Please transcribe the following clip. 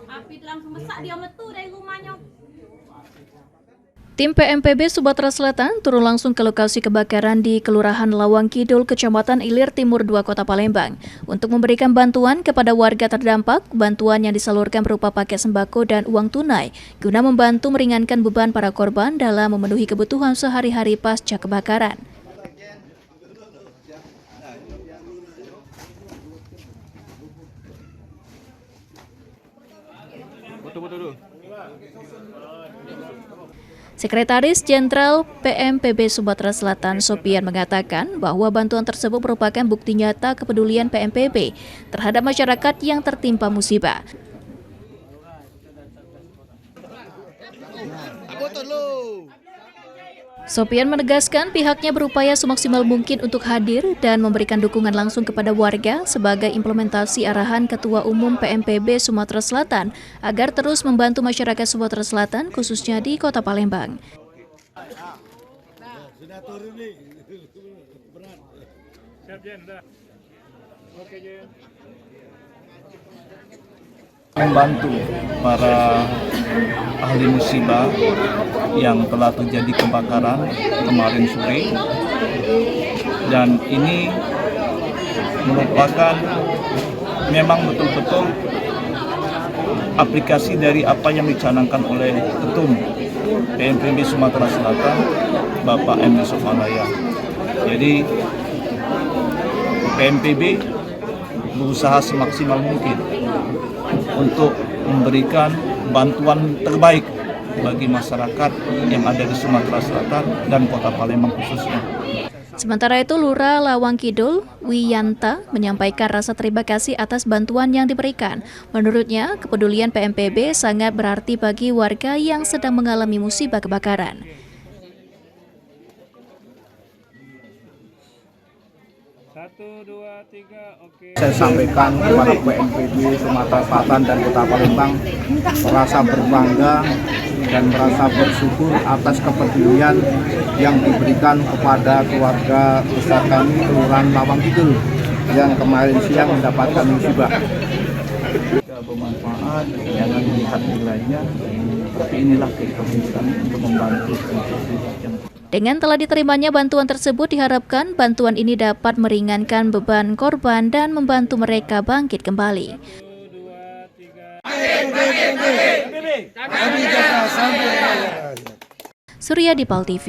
Api langsung besar dia metu dari rumahnya. Tim PMPB Sumatera Selatan turun langsung ke lokasi kebakaran di Kelurahan Lawang Kidul, Kecamatan Ilir Timur 2, Kota Palembang. Untuk memberikan bantuan kepada warga terdampak, bantuan yang disalurkan berupa paket sembako dan uang tunai, guna membantu meringankan beban para korban dalam memenuhi kebutuhan sehari-hari pasca kebakaran. Sekretaris Jenderal PMPB Sumatera Selatan Sopian mengatakan bahwa bantuan tersebut merupakan bukti nyata kepedulian PMPB terhadap masyarakat yang tertimpa musibah. Sopian menegaskan pihaknya berupaya semaksimal mungkin untuk hadir dan memberikan dukungan langsung kepada warga sebagai implementasi arahan Ketua Umum PMPB Sumatera Selatan agar terus membantu masyarakat Sumatera Selatan khususnya di Kota Palembang. Membantu para ahli musibah yang telah terjadi kebakaran kemarin sore, dan ini merupakan memang betul-betul aplikasi dari apa yang dicanangkan oleh Ketum PMPB Sumatera Selatan, Bapak M. Yusuf Alaya. Jadi PMPB berusaha semaksimal mungkin untuk memberikan bantuan terbaik bagi masyarakat yang ada di Sumatera Selatan dan Kota Palembang khususnya. Sementara itu, Lurah Lawang Kidul, Wiyanta, menyampaikan rasa terima kasih atas bantuan yang diberikan. Menurutnya, kepedulian PMPB sangat berarti bagi warga yang sedang mengalami musibah kebakaran. Saya sampaikan kepada PMPB Sumatera Selatan dan Kota Palembang merasa berbangga dan merasa bersyukur atas kepedulian yang diberikan kepada keluarga besar kami Kelurahan Lawang Kidul yang kemarin siang mendapatkan musibah. Bermanfaat, jangan melihat nilainya, tapi inilah keinginan kami untuk membantu. Dengan telah diterimanya bantuan tersebut, diharapkan bantuan ini dapat meringankan beban korban dan membantu mereka bangkit kembali. Surya di PAL TV.